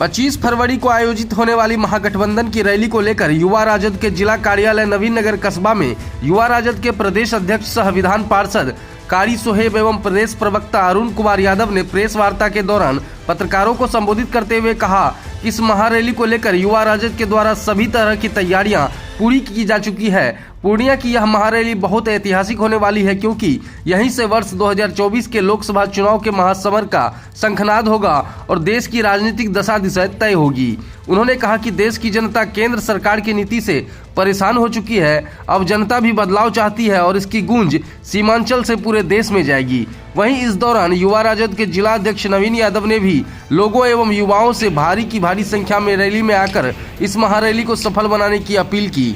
25 फरवरी को आयोजित होने वाली महागठबंधन की रैली को लेकर युवा राजद के जिला कार्यालय नवीन नगर कस्बा में युवा राजद के प्रदेश अध्यक्ष सह विधान पार्षद कारी सोहेब एवं प्रदेश प्रवक्ता अरुण कुमार यादव ने प्रेस वार्ता के दौरान पत्रकारों को संबोधित करते हुए कहा कि इस महारैली को लेकर युवा राजद के द्वारा सभी तरह की तैयारियां पूरी की जा चुकी है। पूर्णिया की यह महारैली बहुत ऐतिहासिक होने वाली है क्योंकि यहीं से वर्ष 2024 के लोकसभा चुनाव के महासमर का शंखनाद होगा और देश की राजनीतिक दशा दिशा तय होगी। उन्होंने कहा कि देश की जनता केंद्र सरकार की नीति से परेशान हो चुकी है। अब जनता भी बदलाव चाहती है और इसकी गूंज सीमांचल से पूरे देश में जाएगी। वहीं इस दौरान युवा राजद के जिला अध्यक्ष नवीन यादव ने भी लोगों एवं युवाओं से भारी की भारी संख्या में रैली में आकर इस महारैली को सफल बनाने की अपील की।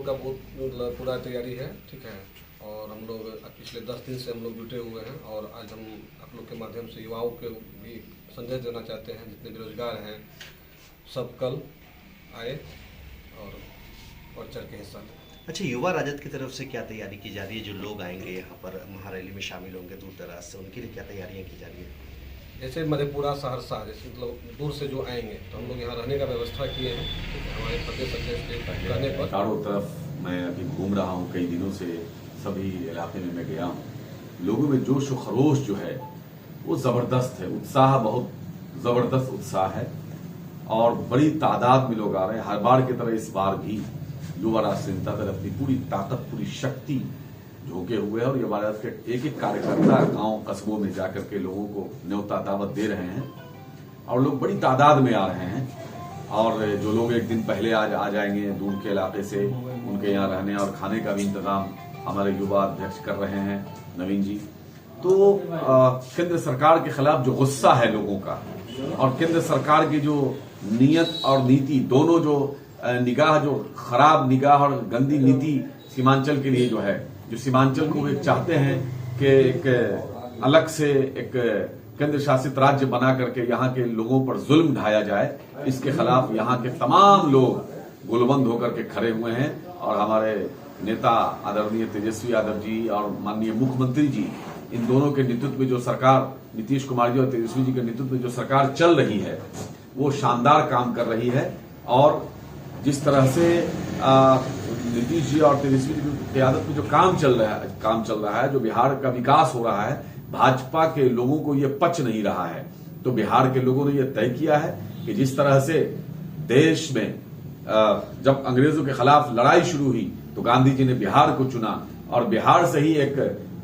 का बहुत पूरा तैयारी है, ठीक है। और हम लोग पिछले 10 दिन से हम लोग जुटे हुए हैं और आज हम आप लोग के माध्यम से युवाओं के भी संदेश देना चाहते हैं। जितने बेरोजगार हैं सब कल आए और बढ़ चढ़ के हिस्सा लें। अच्छा, युवा राजद की तरफ से क्या तैयारी की जा रही है? जो लोग आएंगे यहाँ पर महारैली में शामिल होंगे दूर दराज से, उनके लिए क्या तैयारियाँ की जा रही है? जैसे मधेपुरा, सहरसा, जैसे मतलब दूर से जो आएंगे तो हम लोग यहाँ रहने का व्यवस्था किए हैं, ठीक है। हमारे प्रदेश अध्यक्ष के रहने पर चारों तरफ मैं अभी घूम रहा हूँ, कई दिनों से सभी इलाके में मैं गया हूँ। लोगों में जोश और खरोश जो है वो ज़बरदस्त है, उत्साह बहुत ज़बरदस्त उत्साह है और बड़ी तादाद में लोग आ रहे हैं। हर बार की तरह इस बार भी युवा राष्ट्रीय जनता दल अपनी पूरी ताकत, पूरी शक्ति झोंके हुए हैं और युवा राजद के एक एक कार्यकर्ता गांव कस्बों में जाकर के लोगों को न्योता दावत दे रहे हैं और लोग बड़ी तादाद में आ रहे हैं। और जो लोग एक दिन पहले आ जाएंगे दूर के इलाके से, उनके यहाँ रहने और खाने का भी इंतजाम हमारे युवा अध्यक्ष कर रहे हैं नवीन जी। तो केंद्र सरकार के खिलाफ जो गुस्सा है लोगों का और केंद्र सरकार की जो नीयत और नीति दोनों, जो निगाह, जो खराब निगाह और गंदी नीति सीमांचल के लिए जो है, जो सीमांचल को वे चाहते हैं कि एक अलग से एक केंद्र शासित राज्य बना करके यहाँ के लोगों पर जुल्म ढाया जाए, इसके खिलाफ यहाँ के तमाम लोग गुलबंद होकर के खड़े हुए हैं। और हमारे नेता आदरणीय तेजस्वी यादव जी और माननीय मुख्यमंत्री जी, इन दोनों के नेतृत्व में जो सरकार, नीतीश कुमार जी और तेजस्वी जी के नेतृत्व में जो सरकार चल रही है वो शानदार काम कर रही है। और जिस तरह से नीतीश जी और तेजस्वी जी की क़यादत में जो काम चल रहा है, जो बिहार का विकास हो रहा है, भाजपा के लोगों को ये पच नहीं रहा है। तो बिहार के लोगों ने ये तय किया है कि जिस तरह से देश में जब अंग्रेजों के खिलाफ लड़ाई शुरू हुई तो गांधी जी ने बिहार को चुना और बिहार से ही एक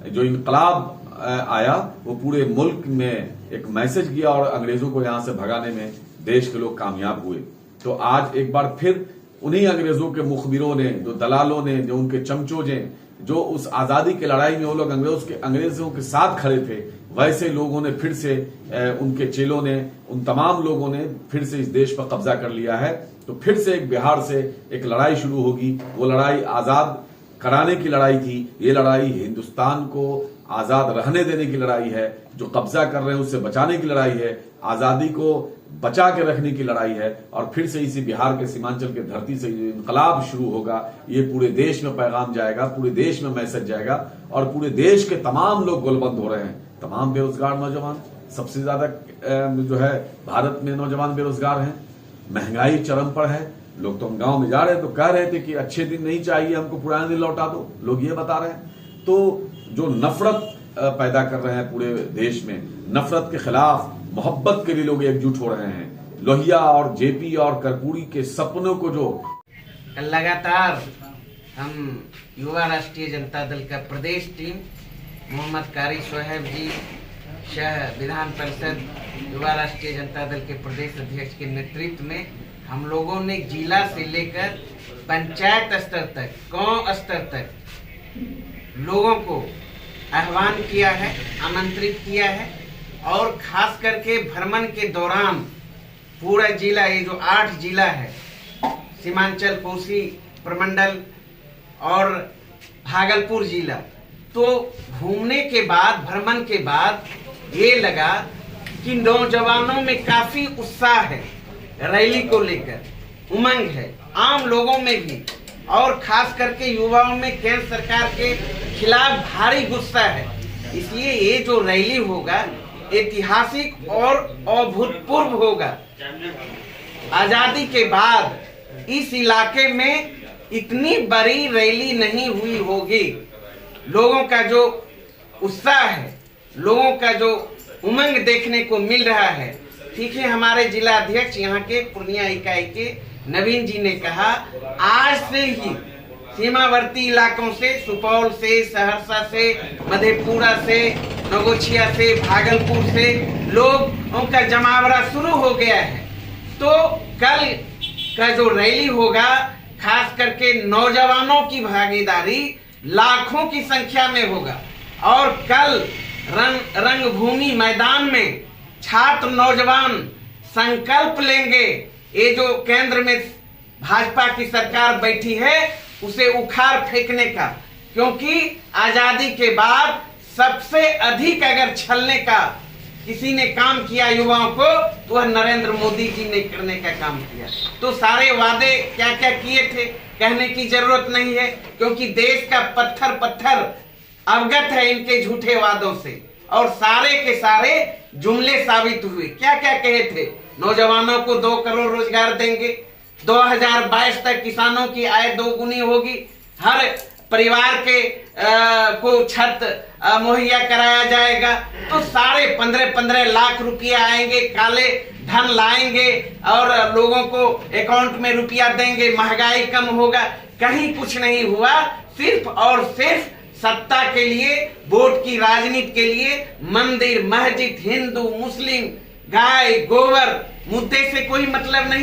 जो इनकलाब आया वो पूरे मुल्क में एक मैसेज गया और अंग्रेजों को यहां से भगाने में देश के लोग कामयाब हुए। तो आज एक बार फिर उन्हीं अंग्रेजों के मुखबिरों ने, जो दलालों ने, जो उनके चमचों ने, जो उस आजादी की लड़ाई में वो लोग अंग्रेजों के साथ खड़े थे, वैसे लोगों ने फिर से, उनके चेलों ने, उन तमाम लोगों ने फिर से इस देश पर कब्जा कर लिया है। तो फिर से एक बिहार से एक लड़ाई शुरू होगी। वो लड़ाई आजाद कराने की लड़ाई थी, ये लड़ाई हिंदुस्तान को आजाद रहने देने की लड़ाई है। जो कब्जा कर रहे हैं उससे बचाने की लड़ाई है, आजादी को बचा के रखने की लड़ाई है। और फिर से इसी बिहार के सीमांचल के धरती से जो इनकलाब शुरू होगा, ये पूरे देश में पैगाम जाएगा, पूरे देश में मैसेज जाएगा और पूरे देश के तमाम लोग गोलबंद हो रहे हैं। तमाम बेरोजगार नौजवान, सबसे ज्यादा जो है भारत में नौजवान बेरोजगार हैं, महंगाई चरम पर है। लोग तो हम गांव में जा रहे तो कह रहे थे कि अच्छे दिन नहीं चाहिए, हमको पुराने दिन लौटा दो, लोग ये बता रहे हैं। तो जो नफरत पैदा कर रहे हैं पूरे देश में, नफरत के खिलाफ, मोहब्बत के लिए लोग एकजुट हो रहे हैं। लोहिया और जेपी और कर्पूरी के सपनों को जो लगातार हम युवा राष्ट्रीय जनता दल का प्रदेश टीम मोहम्मद कारी सोहेब जी, शह विधान परिषद युवा राष्ट्रीय जनता दल के प्रदेश अध्यक्ष के नेतृत्व में हम लोगों ने जिला से लेकर पंचायत स्तर तक, गांव स्तर तक लोगों को आह्वान किया है, आमंत्रित किया है। और खास करके भ्रमण के दौरान पूरा जिला, ये जो 8 जिला है, सीमांचल, कोसी प्रमंडल और भागलपुर जिला, तो घूमने के बाद, भ्रमण के बाद ये लगा कि नौजवानों में काफी उत्साह है, रैली को लेकर उमंग है, आम लोगों में भी और खास करके युवाओं में केंद्र सरकार के खिलाफ भारी गुस्सा है। इसलिए ये जो रैली होगा ऐतिहासिक और अभूतपूर्व होगा। आजादी के बाद इस इलाके में इतनी बड़ी रैली नहीं हुई होगी। लोगों का जो उत्साह है, लोगों का जो उमंग देखने को मिल रहा है। ठीक है, हमारे जिला अध्यक्ष यहाँ के पूर्णिया इकाई के नवीन जी ने कहा, आज से ही सीमावर्ती इलाकों से, सुपौल से, सहरसा से, मधेपुरा से, नगोछिया से, भागलपुर से लोगों का जमावड़ा शुरू हो गया है। तो कल का जो रैली होगा, खास करके नौजवानों की भागीदारी लाखों की संख्या में होगा। और कल रंगभूमि मैदान में छात्र नौजवान संकल्प लेंगे, ये जो केंद्र में भाजपा की सरकार बैठी है उसे उखाड़ फेंकने का। क्योंकि आजादी के बाद सबसे अधिक अगर छलने का किसी ने काम किया युवाओं को, तो वह नरेंद्र मोदी जी ने करने का काम किया। तो सारे वादे क्या क्या किए थे कहने की जरूरत नहीं है, क्योंकि देश का पत्थर पत्थर अवगत है इनके झूठे वादों से, और सारे के सारे जुमले साबित हुए। क्या क्या कहे थे? नौजवानों को 2 करोड़ रोजगार देंगे, 2022 तक किसानों की आय 2 गुनी होगी, हर परिवार के को छत मुहैया कराया जाएगा। तो सारे 15-15 लाख रुपया आएंगे, काले धन लाएंगे और लोगों को अकाउंट में रुपया देंगे, महंगाई कम होगा। कहीं कुछ नहीं हुआ। सिर्फ और सिर्फ सत्ता के लिए, वोट की राजनीति के लिए मंदिर, मस्जिद, हिंदू, मुस्लिम, गाय, गोबर मुद्दे से कोई मतलब नहीं।